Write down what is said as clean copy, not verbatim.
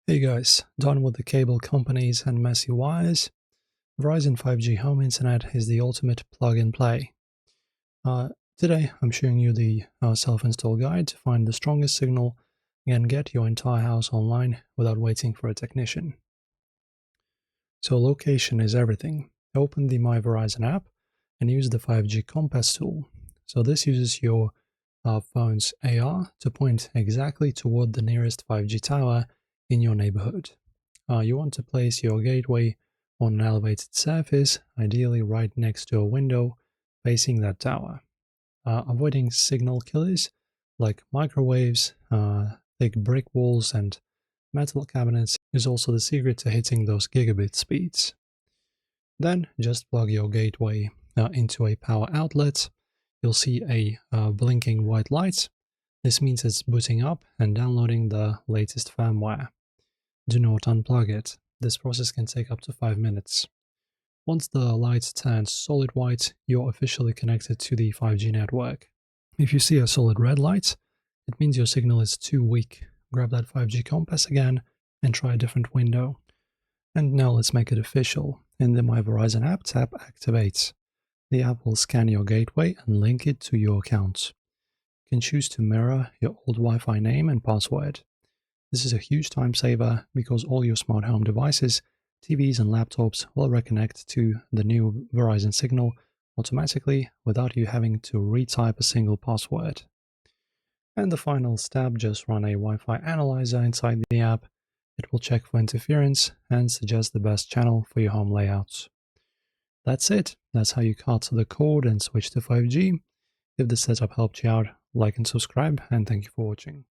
Hey guys, done with the cable companies and messy wires? Verizon 5G Home Internet is the ultimate plug-and-play. Today, I'm showing you the self-install guide to find the strongest signal and get your entire house online without waiting for a technician. So location is everything. Open the My Verizon app and use the 5G Compass tool. So this uses your phone's AR to point exactly toward the nearest 5G tower in your neighborhood. You want to place your gateway on an elevated surface, ideally right next to a window facing that tower. Avoiding signal killers like microwaves, thick brick walls, and metal cabinets is also the secret to hitting those gigabit speeds. Then just plug your gateway into a power outlet. You'll see a blinking white light. This means it's booting up and downloading the latest firmware. Do not unplug it. This process can take up to 5 minutes. Once the light turns solid white, you're officially connected to the 5G network. If you see a solid red light, it means your signal is too weak. Grab that 5G compass again and try a different window. And now let's make it official. In the My Verizon app, tap Activate. The app will scan your gateway and link it to your account. You can choose to mirror your old Wi-Fi name and password. This is a huge time saver because all your smart home devices, TVs and laptops will reconnect to the new Verizon signal automatically without you having to retype a single password. And the final step, just run a Wi-Fi analyzer inside the app. It will check for interference and suggest the best channel for your home layouts. That's it. That's how you cut the cord and switch to 5G. If the setup helped you out, like and subscribe, and thank you for watching.